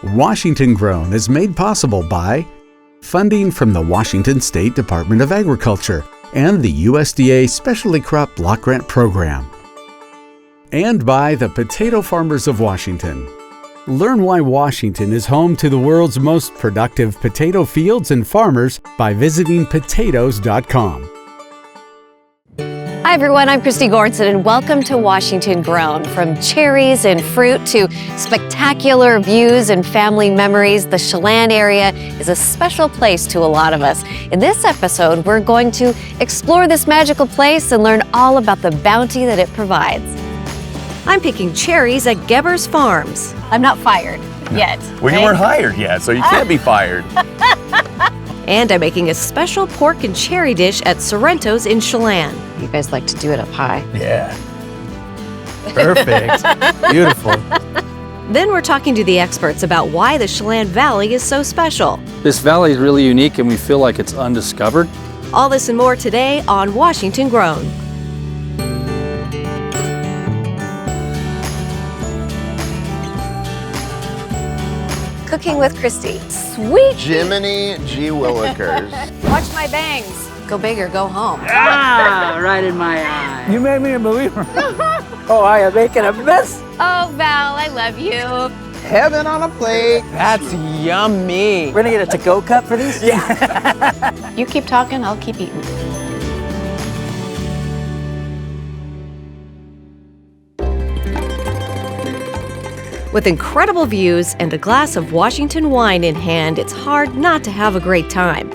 Washington Grown is made possible by funding from the Washington State Department of Agriculture and the USDA Specialty Crop Block Grant Program. And by the Potato Farmers of Washington. Learn why Washington is home to the world's most productive potato fields and farmers by visiting potatoes.com. Hi everyone, I'm Kristi Gornson and welcome to Washington Grown. From cherries and fruit to spectacular views and family memories, the Chelan area is a special place to a lot of us. In this episode, we're going to explore this magical place and learn all about the bounty that it provides. I'm picking cherries at Gebbers Farms. I'm not fired yet. Well, you weren't hired yet, so you can't be fired. And I'm making a special pork and cherry dish at Sorrento's in Chelan. You guys like to do it up high. Yeah. Perfect. Beautiful. Then we're talking to the experts about why the Chelan Valley is so special. This valley is really unique and we feel like it's undiscovered. All this and more today on Washington Grown. Cooking with Kristi. Sweet! Jiminy G. Willikers. Watch my bangs. Go big or go home. Ah, right in my eye. You made me a believer. Oh, I am making a mess. Oh, Val, I love you. Heaven on a plate. That's yummy. We're gonna get a to-go cup for these? Yeah. You keep talking, I'll keep eating. With incredible views and a glass of Washington wine in hand, it's hard not to have a great time.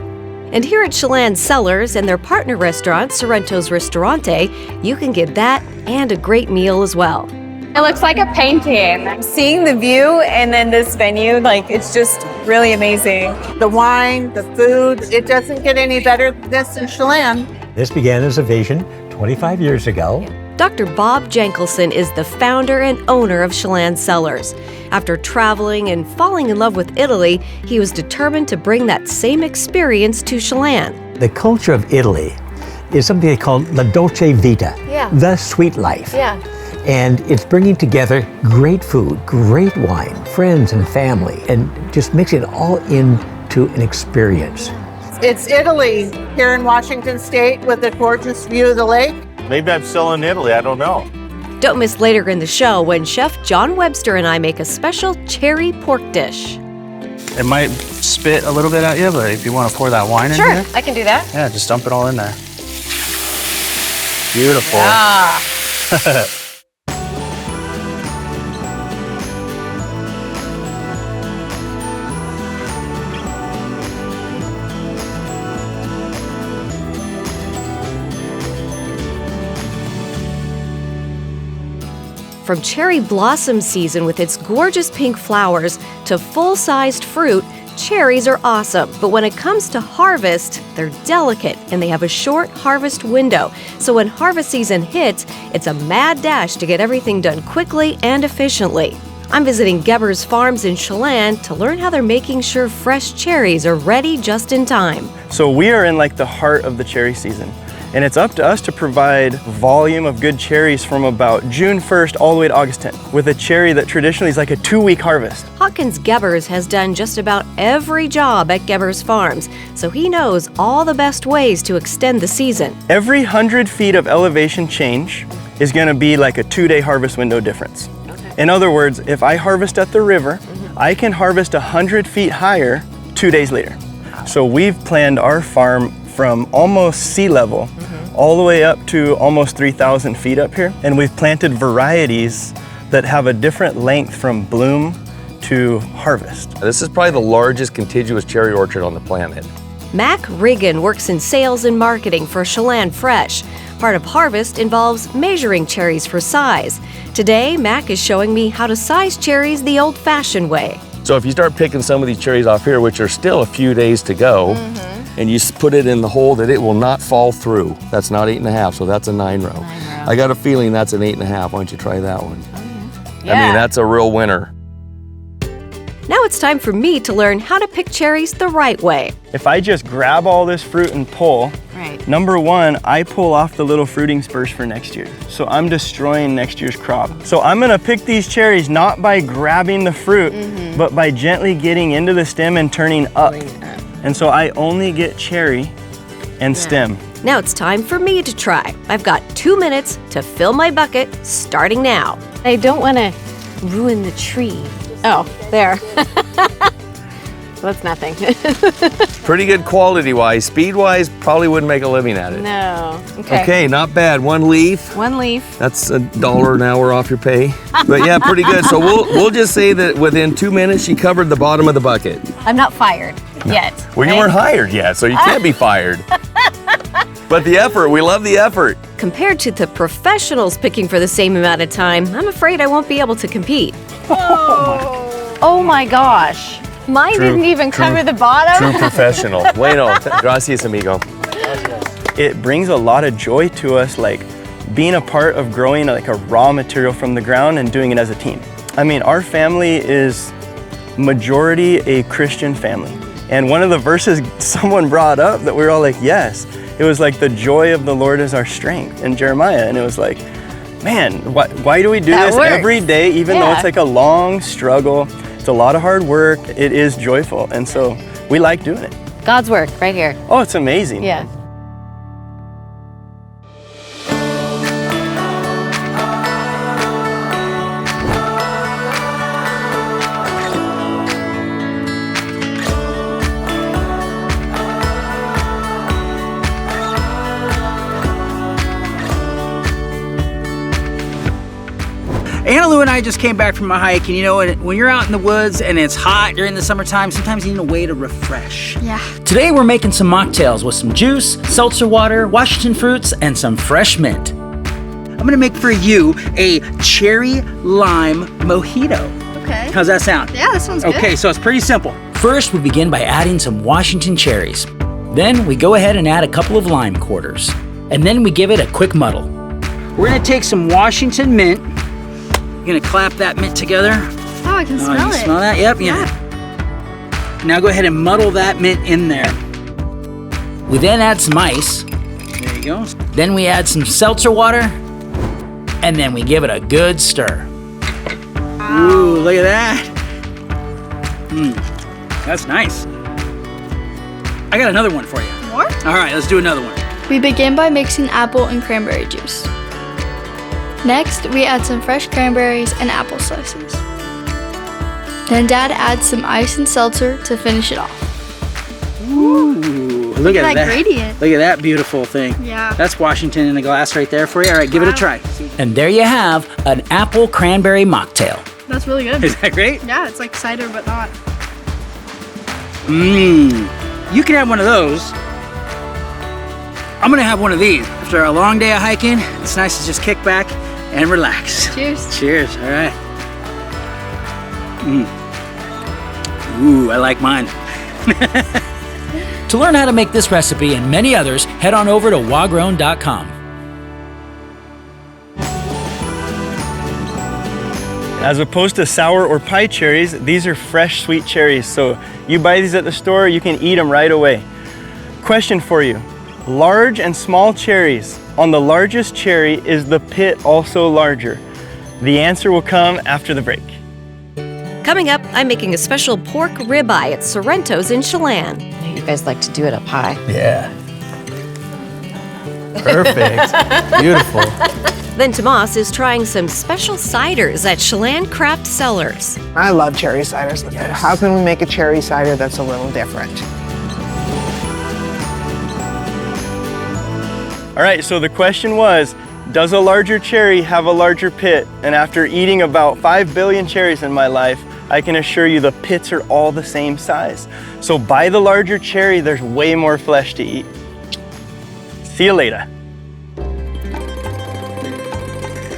And here at Chelan Cellars and their partner restaurant, Sorrento's Ristorante, you can get that and a great meal as well. It looks like a painting. I'm seeing the view and then this venue, like it's just really amazing. The wine, the food, it doesn't get any better than this in Chelan. This began as a vision 25 years ago. Dr. Bob Jankelson is the founder and owner of Chelan Cellars. After traveling and falling in love with Italy, he was determined to bring that same experience to Chelan. The culture of Italy is something they call la dolce vita, the sweet life. And it's bringing together great food, great wine, friends and family, and just mixing it all into an experience. It's Italy here in Washington State with a gorgeous view of the lake. Maybe I'm still in Italy, I don't know. Don't miss later in the show when Chef John Webster and I make a special cherry pork dish. It might spit a little bit at you, but if you want to pour that wine in there. Sure, I can do that. Yeah, just dump it all in there. Beautiful. Yeah. From cherry blossom season with its gorgeous pink flowers to full-sized fruit, cherries are awesome. But when it comes to harvest, they're delicate and they have a short harvest window. So when harvest season hits, it's a mad dash to get everything done quickly and efficiently. I'm visiting Gebbers Farms in Chelan to learn how they're making sure fresh cherries are ready just in time. So we are in like the heart of the cherry season. And it's up to us to provide volume of good cherries from about June 1st all the way to August 10th, with a cherry that traditionally is like a 2-week harvest. Hawkins Gebbers has done just about every job at Gebbers Farms, so he knows all the best ways to extend the season. Every 100 feet of elevation change is gonna be like a 2-day harvest window difference. In other words, if I harvest at the river, I can harvest 100 feet higher 2 days later. So we've planned our farm from almost sea level all the way up to almost 3,000 feet up here. And we've planted varieties that have a different length from bloom to harvest. This is probably the largest contiguous cherry orchard on the planet. Mac Riggin works in sales and marketing for Chelan Fresh. Part of harvest involves measuring cherries for size. Today, Mac is showing me how to size cherries the old-fashioned way. So if you start picking some of these cherries off here, which are still a few days to go, and you put it in the hole that it will not fall through. That's not 8.5, so that's a 9 row. I got a feeling that's an 8.5. Why don't you try that one? I mean, that's a real winner. Now it's time for me to learn how to pick cherries the right way. If I just grab all this fruit and pull, number one, I pull off the little fruiting spurs for next year. So I'm destroying next year's crop. So I'm gonna pick these cherries not by grabbing the fruit, but by gently getting into the stem and turning up. And so I only get cherry and stem. Now it's time for me to try. I've got 2 minutes to fill my bucket, starting now. I don't want to ruin the tree. Oh, there. That's nothing. Pretty good quality-wise. Speed-wise, probably wouldn't make a living at it. No. Okay. Okay, not bad. 1 leaf. 1 leaf. That's $1 an hour off your pay. But yeah, pretty good. So we'll just say that within 2 minutes, she covered the bottom of the bucket. I'm not fired yet. Well, you weren't hired yet, so you can't be fired. But the effort, we love the effort. Compared to the professionals picking for the same amount of time, I'm afraid I won't be able to compete. Oh my gosh. Mine didn't even cover the bottom. True professional. Bueno, gracias, amigo. It brings a lot of joy to us, like being a part of growing like a raw material from the ground and doing it as a team. I mean, our family is majority a Christian family. And one of the verses someone brought up that we were all like, yes, it was like the joy of the Lord is our strength in Jeremiah. And it was like, man, why do we do this every day, even though it's like a long struggle? It's a lot of hard work. It is joyful. And so we like doing it. God's work right here. Oh, it's amazing. Yeah. Anna Lou and I just came back from a hike, and you know, when you're out in the woods and it's hot during the summertime, sometimes you need a way to refresh. Yeah. Today we're making some mocktails with some juice, seltzer water, Washington fruits, and some fresh mint. I'm gonna make for you a cherry lime mojito. Okay. How's that sound? Yeah, that sounds good. Okay, so it's pretty simple. First, we begin by adding some Washington cherries. Then we go ahead and add a couple of lime quarters. And then we give it a quick muddle. We're gonna take some Washington mint. You're gonna clap that mint together. Oh, I can smell it. Smell that? Yep. Yeah. Now go ahead and muddle that mint in there. We then add some ice. There you go. Then we add some seltzer water, and then we give it a good stir. Wow. Ooh, look at that. That's nice. I got another one for you. More? All right, let's do another one. We begin by mixing apple and cranberry juice. Next, we add some fresh cranberries and apple slices. Then Dad adds some ice and seltzer to finish it off. Ooh, look at that gradient. Look at that beautiful thing. Yeah. That's Washington in a glass right there for you. All right, give it a try. And there you have an apple cranberry mocktail. That's really good. Is that great? Yeah, it's like cider, but not. You can have one of those. I'm gonna have one of these. After a long day of hiking, it's nice to just kick back and relax. Cheers. Cheers, all right. Ooh, I like mine. To learn how to make this recipe and many others, head on over to wagrown.com. As opposed to sour or pie cherries, these are fresh, sweet cherries. So you buy these at the store, you can eat them right away. Question for you. Large and small cherries. On the largest cherry, is the pit also larger? The answer will come after the break. Coming up, I'm making a special pork ribeye at Sorrento's in Chelan. You guys like to do it up high. Yeah. Perfect. Beautiful. Then Tomás is trying some special ciders at ChelanCraft Cellars. I love cherry ciders. Yes. How can we make a cherry cider that's a little different? All right, so the question was, does a larger cherry have a larger pit? And after eating about 5 billion cherries in my life, I can assure you the pits are all the same size. So buy the larger cherry, there's way more flesh to eat. See you later.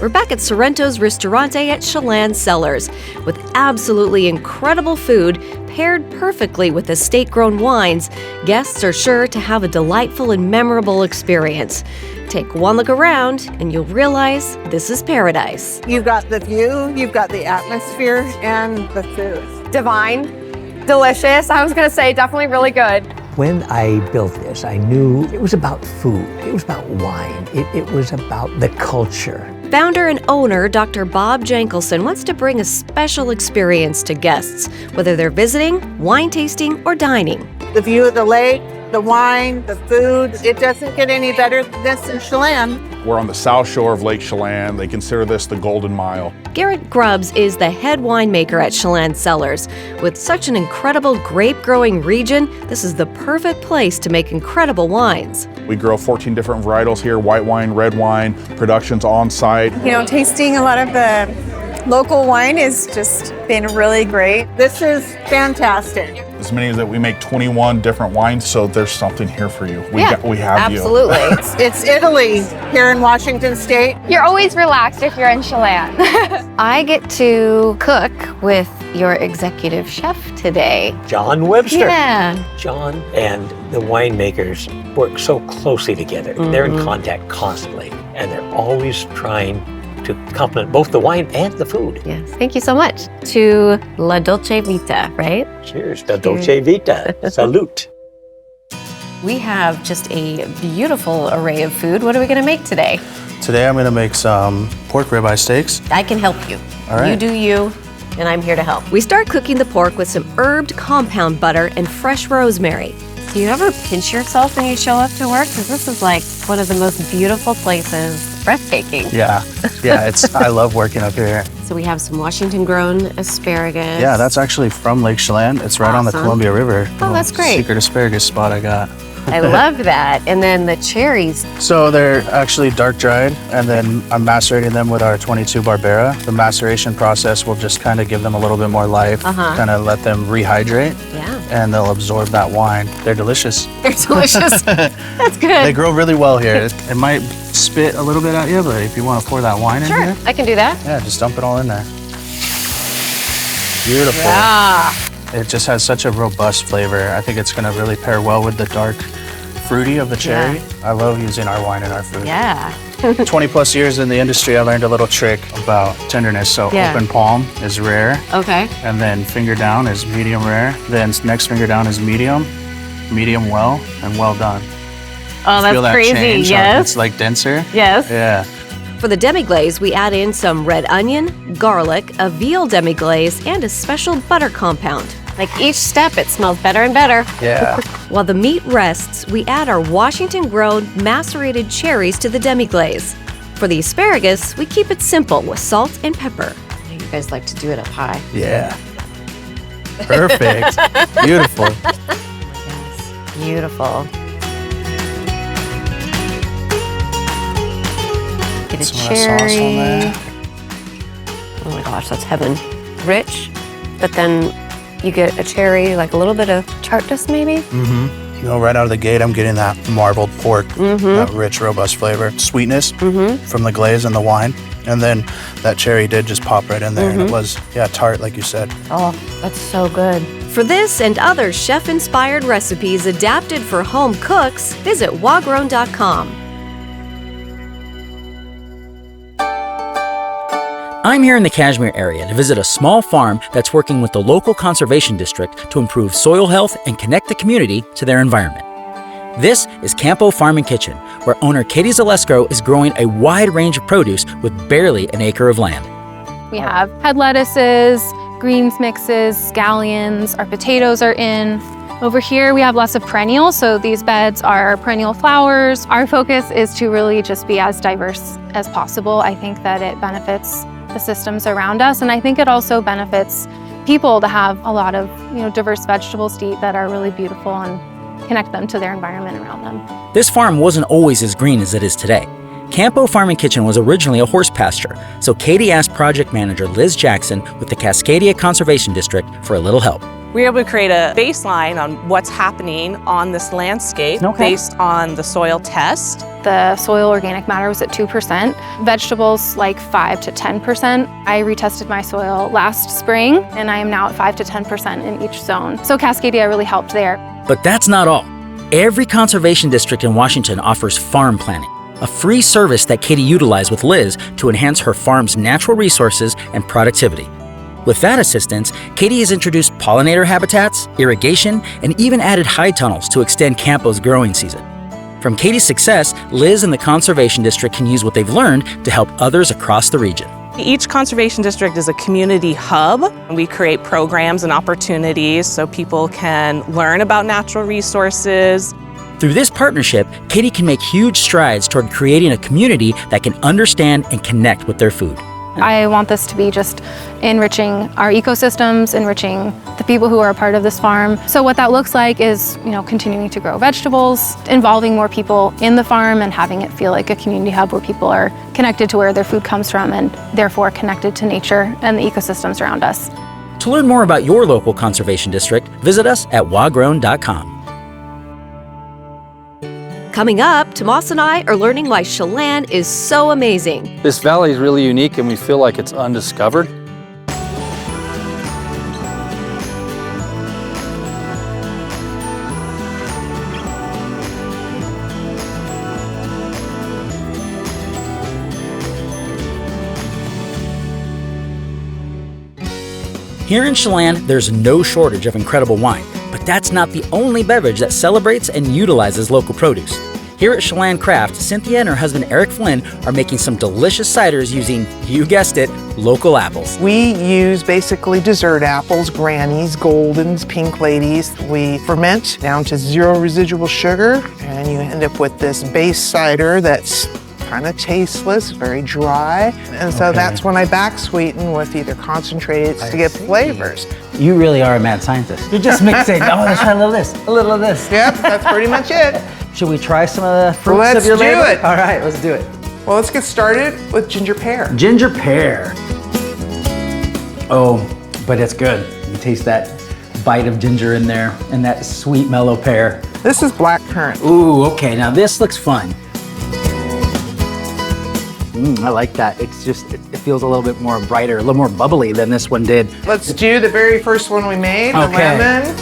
We're back at Sorrento's Ristorante at Chelan Cellars with absolutely incredible food paired perfectly with estate-grown wines. Guests are sure to have a delightful and memorable experience. Take one look around and you'll realize this is paradise. You've got the view, you've got the atmosphere, and the food. Divine, delicious. I was gonna say definitely really good. When I built this, I knew it was about food, it was about wine, it was about the culture. Founder and owner Dr. Bob Jankelson wants to bring a special experience to guests, whether they're visiting, wine tasting, or dining. The view of the lake, the wine, the food, it doesn't get any better than this in Chelan. We're on the south shore of Lake Chelan. They consider this the Golden Mile. Garrett Grubbs is the head winemaker at Chelan Cellars. With such an incredible grape-growing region, this is the perfect place to make incredible wines. We grow 14 different varietals here, white wine, red wine, production's on site. You know, tasting a lot of the local wine has just been really great. This is fantastic. As many as that, we make 21 different wines, so there's something here for you. We have absolutely. you. It's Italy here in Washington State. You're always relaxed if you're in Chelan. I get to cook with your executive chef today. John Webster. Yeah. John and the winemakers work so closely together. They're in contact constantly, and they're always trying to complement both the wine and the food. Yes, thank you so much. To La Dolce Vita, right? Cheers, La Dolce Vita. Salute. We have just a beautiful array of food. What are we gonna make today? Today I'm gonna make some pork ribeye steaks. I can help you. All right. You do you, and I'm here to help. We start cooking the pork with some herbed compound butter and fresh rosemary. Do you ever pinch yourself when you show up to work? Because this is like one of the most beautiful places. Breathtaking. Yeah, I love working up here. So we have some Washington-grown asparagus. Yeah, that's actually from Lake Chelan. It's right on the Columbia River. Oh, that's great. Secret asparagus spot I got. I love that. And then the cherries. So they're actually dark dried, and then I'm macerating them with our 22 Barbera. The maceration process will just kind of give them a little bit more life, kind of let them rehydrate, and they'll absorb that wine. They're delicious. They're delicious. That's good. They grow really well here. It might spit a little bit at you, but if you want to pour that wine in here, I can do that. yeah, just dump it all in there. Beautiful. Yeah. It just has such a robust flavor. I think it's gonna really pair well with the dark fruity of the cherry. I love using our wine in our food. Yeah. 20 plus years in the industry, I learned a little trick about tenderness. So open palm is rare. Okay. And then finger down is medium rare. Then next finger down is medium, medium well, and well done. Oh, Feel that's that crazy. change? Yes. It's like denser. Yes. Yeah. For the demi-glaze, we add in some red onion, garlic, a veal demi-glaze, and a special butter compound. Like each step, it smells better and better. Yeah. While the meat rests, we add our Washington-grown macerated cherries to the demi-glaze. For the asparagus, we keep it simple with salt and pepper. You guys like to do it up high. Yeah. Perfect. Beautiful. Yes, beautiful. Get a Some of that sauce on there. Oh my gosh, that's heaven. Rich, but then you get a cherry, like a little bit of tartness maybe? You know, right out of the gate, I'm getting that marbled pork, that rich, robust flavor. Sweetness from the glaze and the wine. And then that cherry did just pop right in there. And it was, tart, like you said. Oh, that's so good. For this and other chef-inspired recipes adapted for home cooks, visit wagrown.com. I'm here in the Kashmir area to visit a small farm that's working with the local conservation district to improve soil health and connect the community to their environment. This is Campo Farm and Kitchen, where owner Katie Zalesco is growing a wide range of produce with barely an acre of land. We have head lettuces, greens mixes, scallions, our potatoes are in. Over here we have lots of perennials, so these beds are perennial flowers. Our focus is to really just be as diverse as possible. I think that it benefits the systems around us, and I think it also benefits people to have a lot of diverse vegetables to eat that are really beautiful and connect them to their environment around them. This farm wasn't always as green as it is today. Campo Farm and Kitchen was originally a horse pasture, so Katie asked project manager Liz Jackson with the Cascadia Conservation District for a little help. We were able to create a baseline on what's happening on this landscape based on the soil test The soil organic matter was at 2%, vegetables like 5 to 10%. I retested my soil last spring and I am now at 5 to 10% in each zone. So Cascadia really helped there. But that's not all. Every conservation district in Washington offers farm planning, a free service that Katie utilized with Liz to enhance her farm's natural resources and productivity. With that assistance, Katie has introduced pollinator habitats, irrigation, and even added high tunnels to extend Campo's growing season. From Katie's success, Liz and the Conservation District can use what they've learned to help others across the region. Each conservation district is a community hub. We create programs and opportunities so people can learn about natural resources. Through this partnership, Katie can make huge strides toward creating a community that can understand and connect with their food. I want this to be just enriching our ecosystems, enriching the people who are a part of this farm. So what that looks like is, continuing to grow vegetables, involving more people in the farm and having it feel like a community hub where people are connected to where their food comes from and therefore connected to nature and the ecosystems around us. To learn more about your local conservation district, visit us at wagrown.com. Coming up, Tomás and I are learning why Chelan is so amazing. This valley is really unique and we feel like it's undiscovered. Here in Chelan, there's no shortage of incredible wine, but that's not the only beverage that celebrates and utilizes local produce. Here at ChelanCraft, Cynthia and her husband Eric Flynn are making some delicious ciders using, you guessed it, local apples. We use basically dessert apples, grannies, goldens, pink ladies. We ferment down to 0 residual sugar, and you end up with this base cider that's kind of tasteless, very dry. And so that's when I back sweeten with either concentrates to get flavors. You really are a mad scientist. You're just mixing, let's try a little of this, a little of this. Yep, that's pretty much it. Should we try some of the fruits of your labor? Let's do it. All right, let's do it. Well, let's get started with ginger pear. Ginger pear. Oh, but it's good. You taste that bite of ginger in there and that sweet mellow pear. This is black currant. Ooh, okay, now this looks fun. I like that. It feels a little bit more brighter, a little more bubbly than this one did. Let's do the very first one we made, the lemon.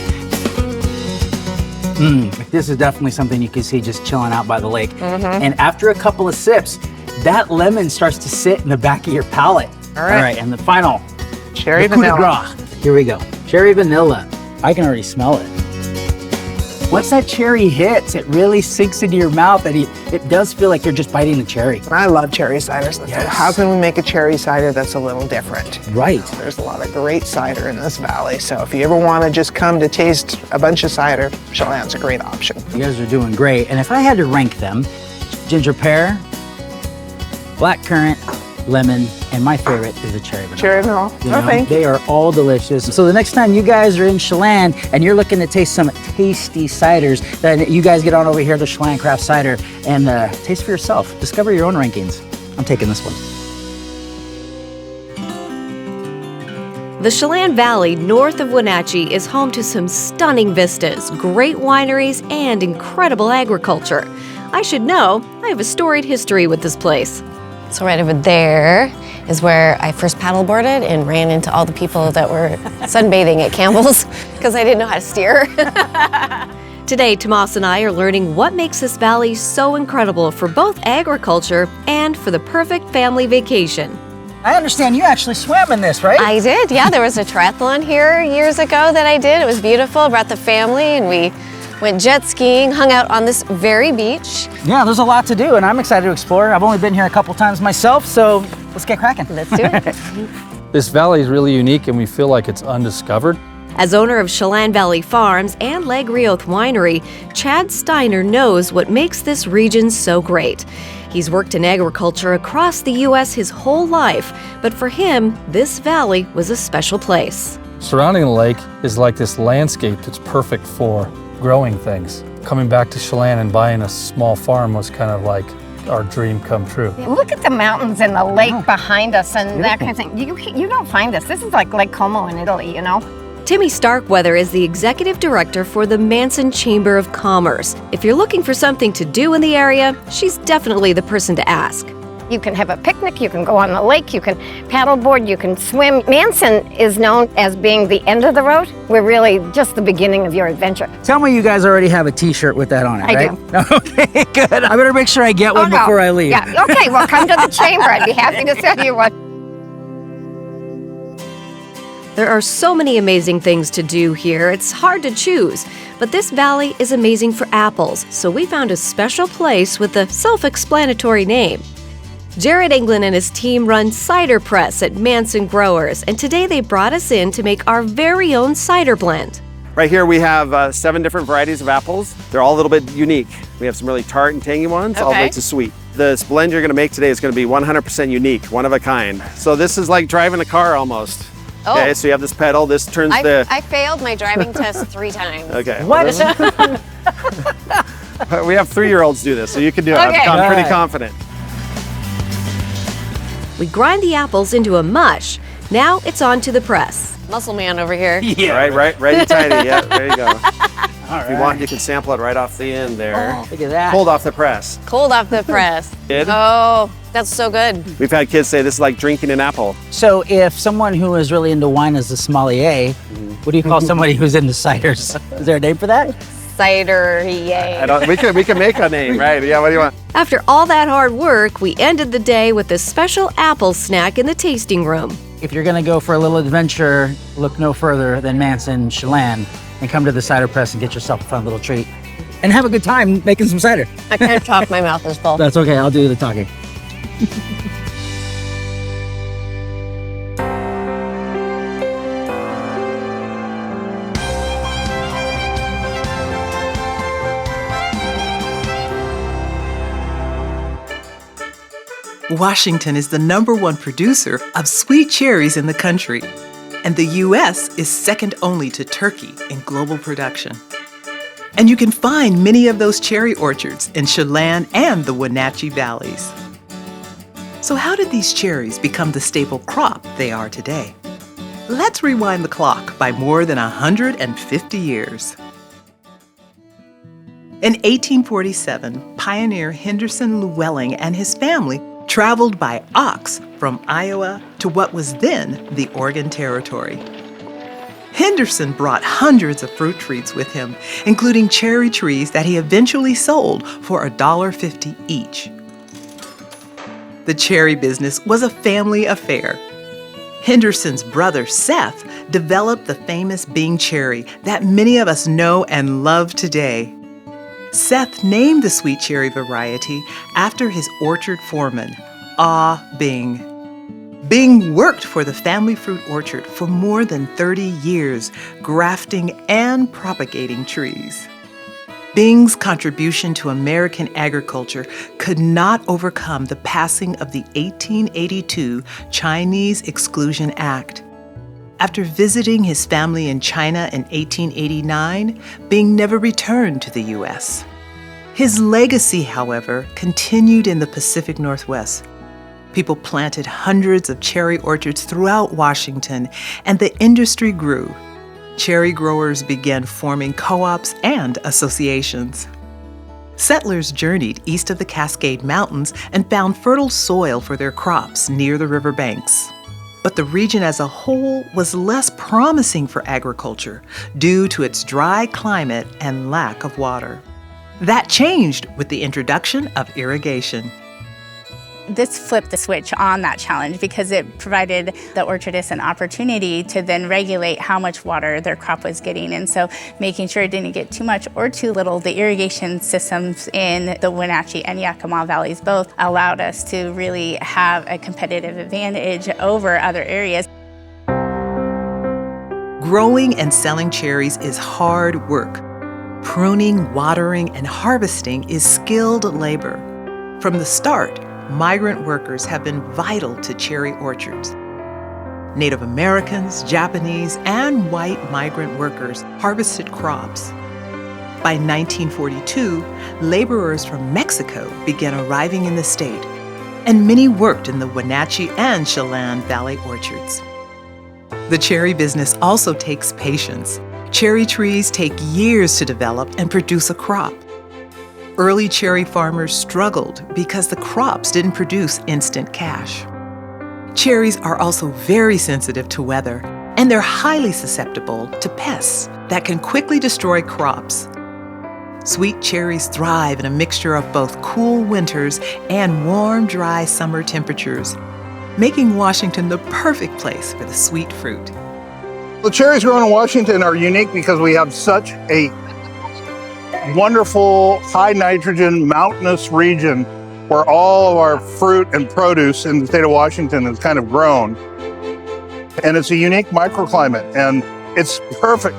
This is definitely something you can see just chilling out by the lake. And after a couple of sips, that lemon starts to sit in the back of your palate. All right, and the final. Cherry vanilla. Here we go. Cherry vanilla. I can already smell it. Once that cherry hits, it really sinks into your mouth and it does feel like you're just biting the cherry. I love cherry ciders. Yes. How can we make a cherry cider that's a little different? Right. There's a lot of great cider in this valley, so if you ever want to just come to taste a bunch of cider, Chelan's a great option. You guys are doing great. And if I had to rank them, ginger pear, black currant, lemon, and my favorite is the cherry vanilla. Cherry vanilla. Thank you. They are all delicious. So the next time you guys are in Chelan and you're looking to taste some tasty ciders, then you guys get on over here to ChelanCraft Cider and taste for yourself. Discover your own rankings. I'm taking this one. The Chelan Valley north of Wenatchee is home to some stunning vistas, great wineries, and incredible agriculture. I should know, I have a storied history with this place. So right over there is where I first paddleboarded and ran into all the people that were sunbathing at Campbell's because I didn't know how to steer. Today, Tomás and I are learning what makes this valley so incredible for both agriculture and for the perfect family vacation. I understand you actually swam in this, right? I did, yeah. There was a triathlon here years ago that I did. It was beautiful. Brought the family and we went jet skiing, hung out on this very beach. Yeah, there's a lot to do and I'm excited to explore. I've only been here a couple times myself, so let's get cracking. Let's do it. This valley is really unique and we feel like it's undiscovered. As owner of Chelan Valley Farms and Lagrioth Winery, Chad Steiner knows what makes this region so great. He's worked in agriculture across the U.S. his whole life, but for him, this valley was a special place. Surrounding the lake is like this landscape that's perfect for growing things. Coming back to Chelan and buying a small farm was kind of like our dream come true. Yeah, look at the mountains and the lake behind us and that kind of thing. You don't find this. This is like Lake Como in Italy, you know? Timmy Starkweather is the executive director for the Manson Chamber of Commerce. If you're looking for something to do in the area, she's definitely the person to ask. You can have a picnic, you can go on the lake, you can paddleboard, you can swim. Manson is known as being the end of the road. We're really just the beginning of your adventure. Tell me you guys already have a t-shirt with that on it, I right? Do. Okay, good. I better make sure I get one before I leave. Yeah, okay, well, come to the chamber. I'd be happy to sell you one. There are so many amazing things to do here, it's hard to choose. But this valley is amazing for apples, so we found a special place with a self-explanatory name. Jared England and his team run Cider Press at Manson Growers, and today they brought us in to make our very own cider blend. Right here we have 7 different varieties of apples. They're all a little bit unique. We have some really tart and tangy ones, all the way to sweet. This blend you're gonna make today is gonna be 100% unique, one of a kind. So this is like driving a car almost. Oh. Okay, so you have this pedal, this turns I failed my driving test 3 times. Okay. What? We have 3-year-olds do this, so you can do it. Okay. I'm pretty confident. We grind the apples into a mush. Now it's on to the press. Muscle man over here. Yeah. Right, righty tighty. Yeah, there you go. If you want, you can sample it right off the end there. Oh, look at that. Cold off the press. Cold off the press. Good. Oh, that's so good. We've had kids say this is like drinking an apple. So if someone who is really into wine is a sommelier, what do you call somebody who's into ciders? Is there a name for that? Cider, yay. We can make a name, right? Yeah, what do you want? After all that hard work, we ended the day with a special apple snack in the tasting room. If you're gonna go for a little adventure, look no further than Manson, Chelan, and come to the cider press and get yourself a fun little treat. And have a good time making some cider. I can't talk, my mouth is full. That's okay, I'll do the talking. Washington is the #1 producer of sweet cherries in the country, and the U.S. is second only to Turkey in global production. And you can find many of those cherry orchards in Chelan and the Wenatchee valleys. So how did these cherries become the staple crop they are today? Let's rewind the clock by more than 150 years. In 1847, pioneer Henderson Llewellyn and his family traveled by ox from Iowa to what was then the Oregon Territory. Henderson brought hundreds of fruit trees with him, including cherry trees that he eventually sold for $1.50 each. The cherry business was a family affair. Henderson's brother Seth developed the famous Bing cherry that many of us know and love today. Seth named the sweet cherry variety after his orchard foreman, Ah Bing. Bing worked for the family fruit orchard for more than 30 years, grafting and propagating trees. Bing's contribution to American agriculture could not overcome the passing of the 1882 Chinese Exclusion Act. After visiting his family in China in 1889, Bing never returned to the U.S. His legacy, however, continued in the Pacific Northwest. People planted hundreds of cherry orchards throughout Washington, and the industry grew. Cherry growers began forming co-ops and associations. Settlers journeyed east of the Cascade Mountains and found fertile soil for their crops near the riverbanks. But the region as a whole was less promising for agriculture due to its dry climate and lack of water. That changed with the introduction of irrigation. This flipped the switch on that challenge because it provided the orchardists an opportunity to then regulate how much water their crop was getting. And so making sure it didn't get too much or too little, the irrigation systems in the Wenatchee and Yakima valleys both allowed us to really have a competitive advantage over other areas. Growing and selling cherries is hard work. Pruning, watering, and harvesting is skilled labor. From the start, migrant workers have been vital to cherry orchards. Native Americans, Japanese, and white migrant workers harvested crops. By 1942, laborers from Mexico began arriving in the state, and many worked in the Wenatchee and Chelan Valley orchards. The cherry business also takes patience. Cherry trees take years to develop and produce a crop. Early cherry farmers struggled because the crops didn't produce instant cash. Cherries are also very sensitive to weather, and they're highly susceptible to pests that can quickly destroy crops. Sweet cherries thrive in a mixture of both cool winters and warm, dry summer temperatures, making Washington the perfect place for the sweet fruit. The cherries grown in Washington are unique because we have such a wonderful, high nitrogen, mountainous region where all of our fruit and produce in the state of Washington is kind of grown. And it's a unique microclimate, and it's perfect.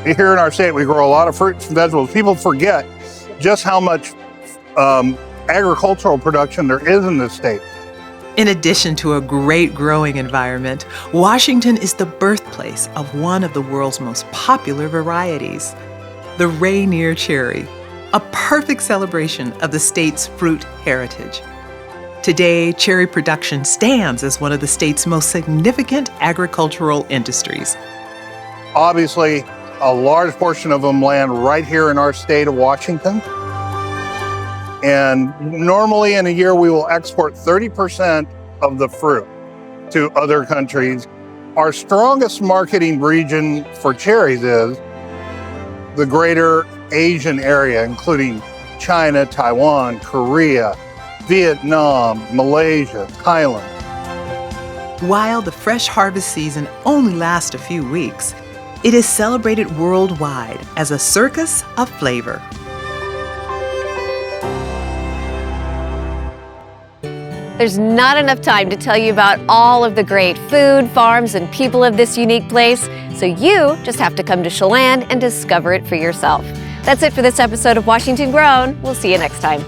Here in our state, we grow a lot of fruits and vegetables. People forget just how much agricultural production there is in this state. In addition to a great growing environment, Washington is the birthplace of one of the world's most popular varieties, the Rainier cherry, a perfect celebration of the state's fruit heritage. Today, cherry production stands as one of the state's most significant agricultural industries. Obviously, a large portion of them land right here in our state of Washington. And normally in a year, we will export 30% of the fruit to other countries. Our strongest marketing region for cherries is the greater Asian area, including China, Taiwan, Korea, Vietnam, Malaysia, Thailand. While the fresh harvest season only lasts a few weeks, it is celebrated worldwide as a circus of flavor. There's not enough time to tell you about all of the great food, farms, and people of this unique place, so you just have to come to Chelan and discover it for yourself. That's it for this episode of Washington Grown. We'll see you next time.